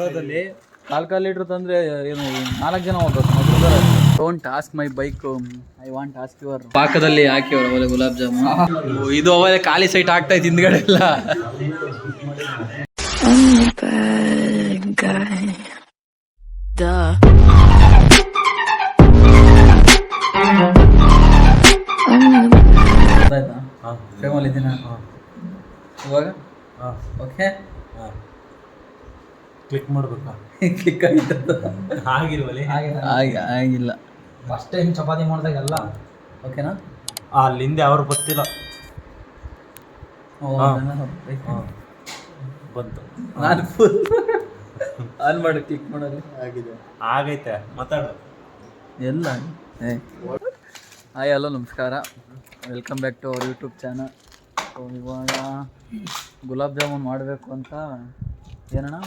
ತರೋದಲ್ಲಿ ಕಾಲ್ litre ತಂದ್ರೆ ಏನು 4 ಜನ ಹೋಗ್ಬೇಕು. Don't ask my bike, I want ask your. ಪಾಕದಲ್ಲಿ ಹಾಕಿವ್ರು ಅವಲೆ ಗುಲಾಬ್ ಜಾಮೂನ್. ಇದು ಅವಲೆ ಖಾಲಿ ಸೈಟ್ ಆಗ್ತಾ ಇತ್ತು ಹಿಂದ್ಗಡೆ ಎಲ್ಲ. ಫೇಮಲ್ಲಿ ಇದ್ದೀನ ಇವಾಗ. ಓಕೆ, ಕ್ಲಿಕ್ ಮಾಡ್ಬೇಕಾ? ಕ್ಲಿಕ್ ಆಗಿಲ್ಲ. ಫಸ್ಟ್ ಟೈಮ್ ಚಪಾತಿ ಮಾಡಿದಾಗೆಲ್ಲ ಓಕೆನಾ? ಅಲ್ಲಿಂದ ಅವ್ರು ಗೊತ್ತಿಲ್ಲ ಬಂತು. ನಾನು ಫುಲ್ ಆನ್ ಮಾಡಿ ಕ್ಲಿಕ್ ಮಾಡೋದು ಆಗೈತೆ. ಮಾತಾಡು ಎಲ್ಲ. ಹಾಯ್, ಹಲೋ, ನಮಸ್ಕಾರ, welcome back to our YouTube channel. So ಇವಾಗ ಗುಲಾಬ್ ಜಾಮೂನ್ ಮಾಡಬೇಕು ಅಂತ ಏನಣ್ಣ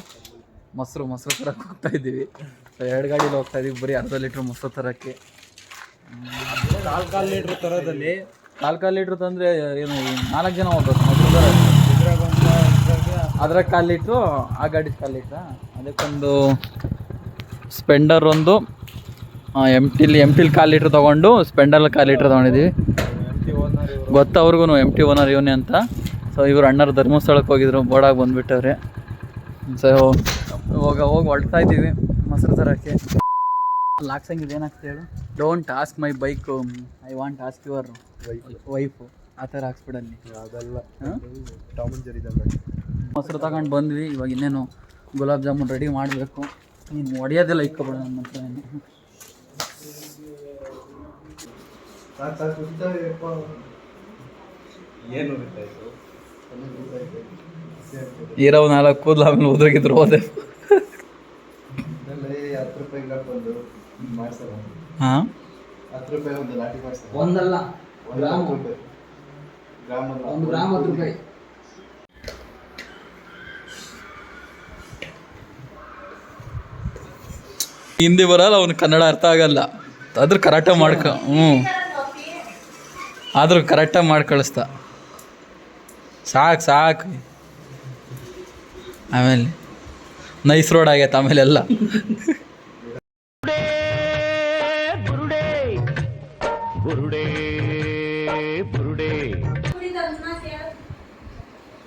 ಮೊಸರು ತರಕ್ಕೆ ಹೋಗ್ತಾ ಇದ್ದೀವಿ. ಸೊ 2 ಗಾಡೀಲಿ ಹೋಗ್ತಾ ಇದ್ದೀವಿ, ಬರೀ ಅರ್ಧ ಲೀಟ್ರ್ ಮೊಸರು ತರೋಕ್ಕೆ. ಕಾಲ್ ಲೀಟ್ರ್ ತರೋದಲ್ಲಿ ಕಾಲ್ ಲೀಟ್ರ್ ತಂದರೆ ಏನು 4 ಜನ ಹೋಗ್ಬೇಕು. ಅದ್ರಾಗ 1/4 ಲೀಟ್ರು, ಆ ಗಾಡಿ 1/4 ಲೀಟ್ರಾ. ಅದಕ್ಕೊಂದು ಸ್ಪೆಂಡರ್ ಒಂದು ಎಮ್ ಟಿಲ್ 1/4 ಲೀಟ್ರ್ ತೊಗೊಂಡು ಸ್ಪೆಂಡರಲ್ಲಿ 1/4 ಲೀಟ್ರ್ ತೊಗೊಂಡಿದ್ದೀವಿ. ಗೊತ್ತ ಅವ್ರಿಗೂ MT ಓನರ್ ಇವನೇ ಅಂತ. ಸೊ ಇವರು ಅಣ್ಣರು ಧರ್ಮಸ್ಥಳಕ್ಕೆ ಹೋಗಿದ್ರು, ಬೋರ್ಡಾಗಿ ಬಂದುಬಿಟ್ಟವ್ರೆ. ಸೊ ಇವಾಗ ಹೋಗಿ ಹೊರಡ್ತಾ ಇದ್ದೀವಿ ಮೊಸರು ತರೋಕ್ಕೆ. ಲಾಕ್ಸಂಗಿದೆ ಏನಾಗ್ತದೆ ಹೇಳು? Don't ask my bike, I want ask your wife. ಆ ಥರ ಹಾಕ್ಸ್ಬಿಡಲ್ಲಿ. ಅದೆಲ್ಲ ಮೊಸರು ತಗೊಂಡು ಬಂದ್ವಿ. ಇವಾಗ ಇನ್ನೇನು ಗುಲಾಬ್ ಜಾಮೂನ್ ರೆಡಿ ಮಾಡಬೇಕು. ನೀನು ಹೊಡೆಯೋದೆಲ್ಲ ಇಕ್ಕೊಬೇಡ ನನ್ನ ಹತ್ರ. ಏನು ಇರೋ 4 ಕೂದಲು ಆಮೇಲೆ ಉದ್ರಾಗಿದ್ರು ಹೋದೆ. ಹಾಂ, ಒಂದಲ್ಲ, 1 ಗ್ರಾಮ್ 10 ರೂಪಾಯಿ. ಹಿಂದಿ ಬರಲ್ಲ, ಅವನು ಕನ್ನಡ ಅರ್ಥ ಆಗಲ್ಲ. ಆದ್ರೂ ಕರೆಕ್ಟಾಗಿ ಕರೆಕ್ಟಾಗಿ ಮಾಡಿ ಕಳಿಸ್ತಾ. ಸಾಕು. ಆಮೇಲೆ ನೈಸ್ ರೋಡ್ ಆಗೈತೆ ಆಮೇಲೆ ಎಲ್ಲ.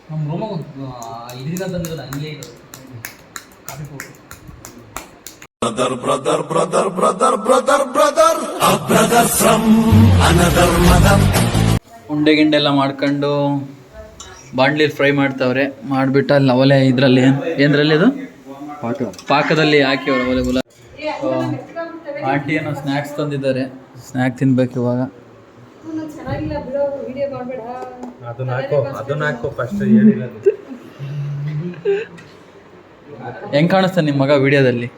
ನಮ್ಮ ರೂಮಾಗ ಇದರಿಂದ ತಂದಿರೋದು ಹಂಗೆ ಇದು ಕಾಫಿ ಪೌಡರ್. ಉಂಡೆ ಗಿಂಡೆಲ್ಲ ಮಾಡ್ಕೊಂಡು ಬಾಂಡ್ಲೀಲಿ ಫ್ರೈ ಮಾಡ್ತಾವ್ರೆ. ಮಾಡಿಬಿಟ್ಟು ಅಲ್ಲಿ ಅವಲೆ ಇದರಲ್ಲಿ ಏನರಲ್ಲಿ ಇದು ಪಾಕದಲ್ಲಿ ಹಾಕಿವ್ರು ಅವಲೆ ಗುಲಾಬ್. ಆಂಟಿ ಏನೋ ಸ್ನ್ಯಾಕ್ಸ್ ತಂದಿದ್ದಾರೆ, ಸ್ನ್ಯಾಕ್ ತಿನ್ಬೇಕು ಇವಾಗ. ಅದನ್ನ ಹಾಕೋ ಫಸ್ಟ್ ಹೇಳಿಲ್ಲ. ಹೆಂಗೆ ಕಾಣಿಸ್ತಾನೆ ನಿಮ್ಮ ಮಗ ವಿಡಿಯೋದಲ್ಲಿ?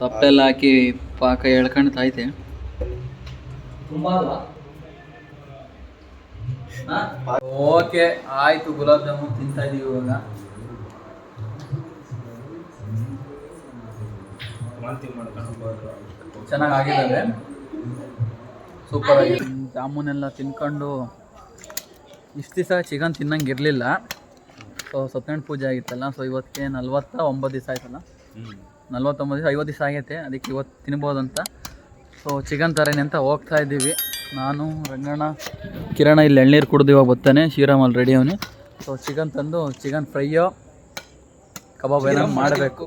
ತಪ್ಪೆಲ್ಲ ಹಾಕಿ ಪಾಕ ಎಳ್ಕೊಂಡ್ತೈತೆ. ಓಕೆ, ಆಯ್ತು. ಗುಲಾಬ್ ಜಾಮೂನ್ ತಿಂತಾ ಇದೀವಿ ಇವಾಗ. ಚೆನ್ನಾಗಿದ್ದಾವೆ, ಸೂಪರ್ ಆಗಿ. ಜಾಮೂನೆಲ್ಲ ತಿನ್ಕೊಂಡು ಇಷ್ಟು ದಿವಸ ಚಿಕನ್ ತಿನ್ನಂಗೆ ಇರಲಿಲ್ಲ. ಸೊ ಸತ್ಯನಾರಾಯಣ ಪೂಜೆ ಆಗಿತ್ತಲ್ಲ. ಸೊ ಇವತ್ತಿಗೆ 49 ದಿವಸ ಆಯ್ತಲ್ಲ. 49 ದಿವಸ, 50 ದಿವಸ ಆಗೈತೆ. ಅದಕ್ಕೆ ಇವತ್ತು ತಿನ್ಬೋದಂತ ಸೊ ಚಿಕನ್ ತರೇನೆ ಅಂತ ಹೋಗ್ತಾ ಇದ್ದೀವಿ. ನಾನು, ರಂಗಣ್ಣ, ಕಿರಣ ಇಲ್ಲಿ ಎಳ್ನೀರು ಕುಡ್ದು ಇವಾಗ ಬರ್ತಾನೆ. ಶ್ರೀರಾಮಲ್ಲಿ ರೆಡಿ ಅವನು. ಸೊ ಚಿಕನ್ ತಂದು ಚಿಕನ್ ಫ್ರೈಯೋ ಕಬಾಬ್ ಏನೋ ಮಾಡಬೇಕು.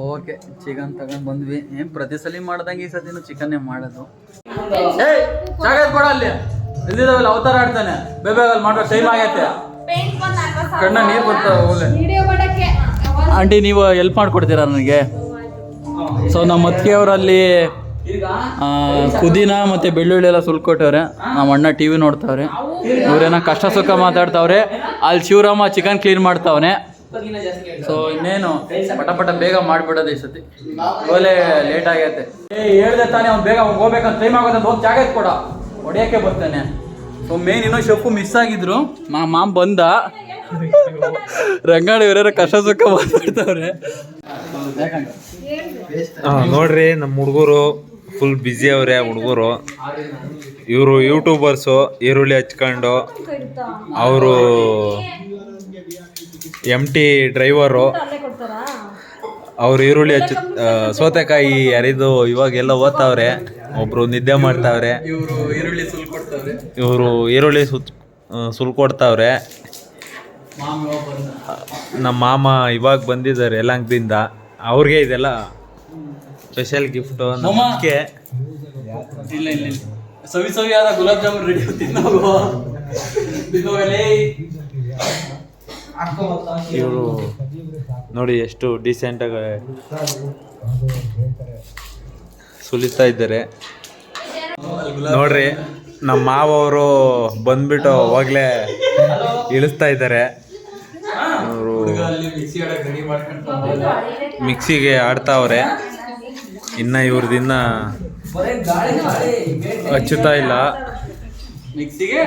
ಓಕೆ, ಚಿಕನ್ ತಗೊಂಡು ಬಂದ್ವಿ. ಏನು ಪ್ರತಿ ಸಲ ಮಾಡ್ದಂಗೆ ಈ ಸತಿನೂ ಚಿಕನ್ನೇ ಮಾಡೋದು. ಜಾಗ ಕೊಡ ಅಲ್ಲಿ ಇಲ್ದಿದ್ದಾವಲ್ಲ, ಅವತಾರ ಆಡ್ತಾನೆ. ಬೇಬೇಗಲ್ಲಿ ಮಾಡೋ ಟೈಮ್ ಆಗೈತೆ. ಕಣ್ಣ ನೀರು ಬರ್ತಾವೆ. ಆಂಟಿ, ನೀವು ಹೆಲ್ಪ್ ಮಾಡಿಕೊಡ್ತೀರಾ ನನಗೆ? ಸೊ ನಮ್ಮ ಅತ್ತಿಗೆಯವರಲ್ಲಿ ಪುದೀನ ಮತ್ತು ಬೆಳ್ಳುಳ್ಳಿ ಎಲ್ಲ ಸುಲ್ಕೊಟ್ಟವ್ರೆ. ನಮ್ಮ ಅಣ್ಣ TV ನೋಡ್ತಾವ್ರೆ. ಇವರೇನೋ ಕಷ್ಟ ಸುಖ ಮಾತಾಡ್ತಾವ್ರೆ. ಅಲ್ಲಿ ಶಿವರಾಮ ಚಿಕನ್ ಕ್ಲೀನ್ ಮಾಡ್ತಾವನೆ. ಸೊ ಇನ್ನೇನು ಪಟ ಬೇಗ ಮಾಡಿಬಿಡೋದು ಈ ಸತಿ. ಒಳ್ಳೆ ಲೇಟ್ ಆಗೈತೆ. ಹೇಳ್ದೆ ತಾನೇ ಅವ್ನು ಬೇಗ ಹೋಗ್ಬೇಕಂತ ಟೈಮ್ ಆಗೋದಂತ ಹೋಗಿ ಜಾಗ ಕೊಡ, ಹೊಡೆಯೋಕ್ಕೆ ಬರ್ತಾನೆ. ಸೊ ಮೇನ್ ಇನ್ನೂ ಶೆಫು ಮಿಸ್ ಆಗಿದ್ರು. ಮಾಮ್ ಬಂದ. ರಂಗಾಡಿ ಇವರೇನೋ ಕಷ್ಟ ಸುಖ ಮಾತಾಡ್ತಾವ್ರೆ. ನೋಡ್ರಿ ನಮ್ಮ ಹುಡುಗರು ಫುಲ್ ಬ್ಯುಸಿ ಅವರೇ ಹುಡುಗರು. ಇವರು ಯೂಟ್ಯೂಬರ್ಸು, ಈರುಳ್ಳಿ ಹಚ್ಕೊಂಡು. ಅವರು MT ಡ್ರೈವರು. ಅವ್ರು ಈರುಳ್ಳಿ ಸೌತೆಕಾಯಿ ಹರಿದು ಇವಾಗೆಲ್ಲ ಓದ್ತಾವ್ರೆ. ಒಬ್ರು ನಿದ್ದೆ ಮಾಡ್ತಾವ್ರೆ. ಇವರು ಈರುಳ್ಳಿ ಸುಲ್ಕೊಡ್ತಾವ್ರೆ. ನಮ್ಮ ಮಾಮ ಇವಾಗ ಬಂದಿದ್ದಾರೆ ಯಲಹಂಕದಿಂದ. ಅವ್ರಿಗೆ ಇದೆಲ್ಲ ಸ್ಪೆಷಲ್ ಗಿಫ್ಟು. ನಮಗೆ ಇಲ್ಲ ಸವಿಯಾದ ಗುಲಾಬ್ ಜಾಮೂನ್ ರೆಡಿ ಇವರು ನೋಡಿ ಎಷ್ಟು ಡೀಸೆಂಟಾಗಿ ಸುಲಿತಾ ಇದ್ದಾರೆ ನೋಡ್ರಿ. ನಮ್ಮ ಮಾವವರು ಬಂದ್ಬಿಟ್ಟು ಅವಾಗಲೇ ಇಳಿಸ್ತಾ ಇದ್ದಾರೆ. ಅವರು ಮಿಕ್ಸಿಗೆ ಆಡ್ತಾವ್ರೆ. ಇನ್ನು ಇವ್ರದಿನ್ನ ಹಚ್ಚುತ್ತಾ ಇಲ್ಲ. ಮಿಕ್ಸಿಗೆ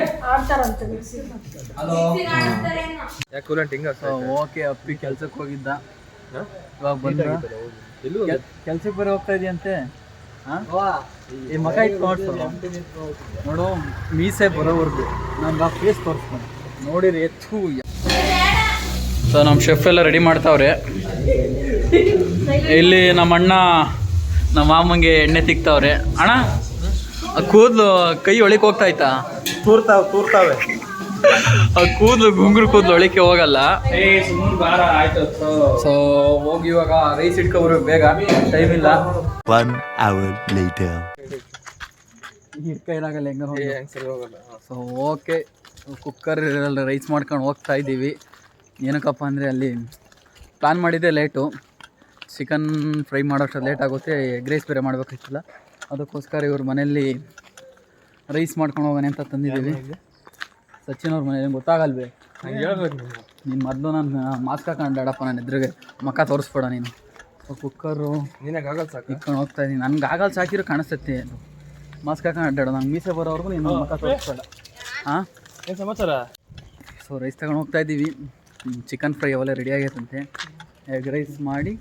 ಓಕೆ. ಅಪ್ಪಿ ಕೆಲ್ಸಕ್ಕೆ ಹೋಗಿದ್ದ, ಇವಾಗ ಬಂದ. ಕೆಲ್ಸಕ್ಕೆ ಬರೀ ಹೋಗ್ತಾ ಇದೆಯಂತೆ. ಈ ಮಗ ಇಟ್ಕೊಂಡು ನೋಡು, ಮೀಸೆ ಬರೋವರೆಗೂ ನಮ್ಗೆ ಆ ಫೇಸ್ ತೋರಿಸ್ಕೊಂಡು ನೋಡಿರಿ ಎತ್ತು. ಸೊ ನಮ್ಮ ಶೆಫ್ ಎಲ್ಲ ರೆಡಿ ಮಾಡ್ತಾವ್ರೆ. ಇಲ್ಲಿ ನಮ್ಮ ಅಣ್ಣ ನಮ್ಮ ಮಾಮಂಗೆ ಎಣ್ಣೆ ತಿಕ್ತಾವ್ರೆ. ಅಣ್ಣ ಕೂದಲು ಕೈ ಒಳಕ್ಕೆ ಹೋಗ್ತಾ ಆಯ್ತಾ? ತೂರ್ತಾವೆ. ಕೂದಲು ಗುಂಗುರು ಕೂದಲು ಒಳಕ್ಕೆ ಹೋಗಲ್ಲ. ಸೊ ಹೋಗಿ ಇವಾಗ ರೈಸ್ ಇಟ್ಕೊಬರ್ಬೇಕು, ಬೇಗ ಟೈಮ್ ಇಲ್ಲ. 1 hour later. ಕೈಲಾಗಲ್ಲ ಹೆಂಗ. ಸೊ ಓಕೆ, ಕುಕ್ಕರ್ ರೈಸ್ ಮಾಡ್ಕೊಂಡು ಹೋಗ್ತಾ ಇದ್ದೀವಿ. ಏನಕ್ಕಪ್ಪ ಅಂದರೆ ಅಲ್ಲಿ ಪ್ಲಾನ್ ಮಾಡಿದ್ದೆ ಲೇಟು. ಚಿಕನ್ ಫ್ರೈ ಮಾಡೋಷ್ಟು ಲೇಟ್ ಆಗುತ್ತೆ. ಎಗ್ ರೈಸ್ ಬೇರೆ ಮಾಡಬೇಕಾಯ್ತಲ್ಲ, ಅದಕ್ಕೋಸ್ಕರ ಇವ್ರ ಮನೆಯಲ್ಲಿ ರೈಸ್ ಮಾಡ್ಕೊಂಡು ಹೋಗೋಣ ಅಂತ ತಂದಿದ್ದೀವಿ. ಸಚಿನ್ ಅವ್ರ ಮನೇಲಿ ಗೊತ್ತಾಗಲ್ವೇ? ನೀನು ಮೊದಲು ನಾನು ಮಾಸ್ಕ್ ಹಾಕೊಂಡಾಡಪ್ಪ, ನಾನು ಎದುರಿಗೆ ಮಕ್ಕ ತೋರಿಸ್ಬೇಡ ನೀನು. ಕುಕ್ಕರು ಇಟ್ಕೊಂಡು ಹೋಗ್ತಾ ಇದ್ದೀನಿ. ನನಗೆ ಆಗಲ್ ಸಾಕಿರೋ ಕಾಣಿಸ್ತೈತಿ. ಮಾಸ್ಕ್ ಹಾಕೊಂಡು ಅಡ್ಡಾಡೋ, ನಂಗೆ ಮೀಸೆ ಬರೋವರೆಗೂ ನೀನು ಮಕ್ಕ ತೋರಿಸ್ಬೇಡ. ಹಾಂ, ಏನು ಸಮಾಚಾರ? ಸೊ ರೈಸ್ ತಗೊಂಡು ಹೋಗ್ತಾ ಇದ್ದೀವಿ. ಚಿಕನ್ ಫ್ರೈ ಅವೆಲ್ಲ ರೆಡಿ ಆಗೈತಂತೆ. ಎಗ್ ರೈಸ್ ಮಾಡಿ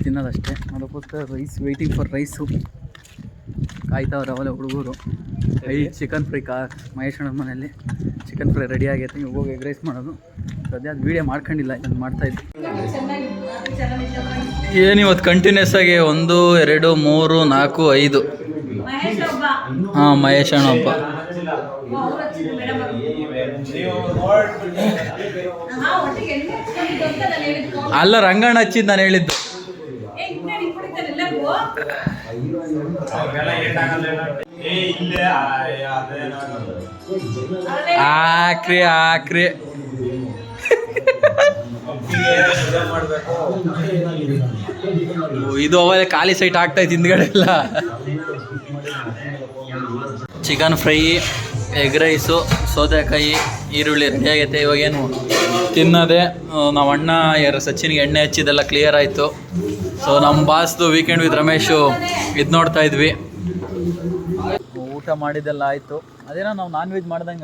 ತಿನ್ನೋದಷ್ಟೇ. ಅದಕ್ಕೋಸ್ಕರ ವೆಯ್ಟಿಂಗ್ ಫಾರ್ ರೈಸು ಕಾಯ್ತಾವ್ರೆ ಅವೆಲ್ಲ ಹುಡುಗರು. ಚಿಕನ್ ಫ್ರೈ ಮಹೇಶಣ್ಣನ ಮನೆಯಲ್ಲಿ ಚಿಕನ್ ಫ್ರೈ ರೆಡಿ ಆಗೈತೆ. ಇವಾಗ ಹೋಗಿ ಎಗ್ ರೈಸ್ ಮಾಡೋದು. ಸದ್ಯ ಅದು ವೀಡಿಯೋ ಮಾಡ್ಕೊಂಡಿಲ್ಲ, ಇದನ್ನು ಮಾಡ್ತಾಯಿದ್ದೆ. ಏನಿವತ್ತು ಕಂಟಿನ್ಯೂಸ್ ಆಗಿ 1 2 3 4 5. ಹಾಂ, ಮಹೇಶ್ ಅಣ್ಣ ಒಬ್ಬ. ಅಲ್ಲ, ರಂಗಣ್ಣ ಹಚ್ಚಿದ್ದು ನಾನು ಹೇಳಿದ್ದು. ಆಕ್ರಿ ಇದು ಅವಾಗ ಖಾಲಿ ಸೈಟ್ ಆಗ್ತಾಯಿತ್ತು ಹಿಂದ್ಗಡೆ ಎಲ್ಲ. ಚಿಕನ್ ಫ್ರೈ, ಎಗ್ ರೈಸು, ಸೌತೆಕಾಯಿ, ಈರುಳ್ಳಿ ರೆಡಿ ಆಗೈತೆ. ಇವಾಗೇನು ತಿನ್ನೋದೆ. ನಾವು ಅಣ್ಣ ಸಚಿನ್ಗೆ ಎಣ್ಣೆ ಹಚ್ಚಿದ್ದೆಲ್ಲ ಕ್ಲಿಯರ್ ಆಯಿತು. ಸೊ ನಮ್ಮ ಬಾಸ್ದು ವೀಕೆಂಡ್ ವಿತ್ ರಮೇಶು ಇದು ನೋಡ್ತಾ ಇದ್ವಿ. ಊಟ ಮಾಡಿದ್ದೆಲ್ಲ ಆಯಿತು. ಅದೇನೋ ನಾವು ನಾನ್ ವೆಜ್ ಮಾಡ್ದಂಗೆ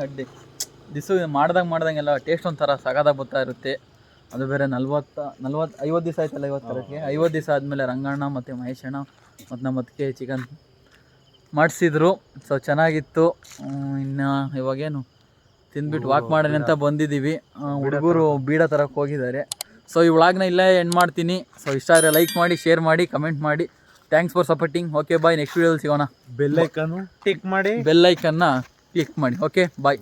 ಮಾಡ್ದಂಗೆಲ್ಲ ಟೇಸ್ಟ್ ಒಂಥರ ಸಗದಾಗಿ ಬರ್ತಾ ಇರುತ್ತೆ. ಅದು ಬೇರೆ 50 ದಿವಸ ಆಯ್ತಲ್ಲ ಇವತ್ತು ಕರೆಕ್ಟ್ಗೆ. 50 ದಿವಸ ಆದಮೇಲೆ ರಂಗಣ್ಣ ಮತ್ತು ಮಹೇಶಣ್ಣ ಮತ್ತು ನಮ್ಮ ಅದಕ್ಕೆ ಚಿಕನ್ ಮಾಡಿಸಿದ್ರು. ಸೊ ಚೆನ್ನಾಗಿತ್ತು. ಇನ್ನು ಇವಾಗೇನು ತಿಂದ್ಬಿಟ್ಟು ವಾಕ್ ಮಾಡೋಣ ಅಂತ ಬಂದಿದ್ದೀವಿ. ಹುಡುಗರು ಬೀಡ ತರಕ್ಕೆ ಹೋಗಿದ್ದಾರೆ. ಸೊ ಈ ವ್ಲಾಗ್ನ ಇಲ್ಲೇ ಎಂಡ್ ಮಾಡ್ತೀನಿ. ಸೊ ಇಷ್ಟ ಆದರೆ ಲೈಕ್ ಮಾಡಿ, ಶೇರ್ ಮಾಡಿ, ಕಮೆಂಟ್ ಮಾಡಿ. Thanks for supporting. Okay bye, next ವೀಡಿಯೋದಲ್ಲಿ ಸಿಗೋಣ. ಬೆಲ್ಲೈಕನ್ನು ಟಿಕ್ ಮಾಡಿ, ಬೆಲ್ಲೈಕನ್ನ ಕ್ಲಿಕ್ ಮಾಡಿ. Okay bye.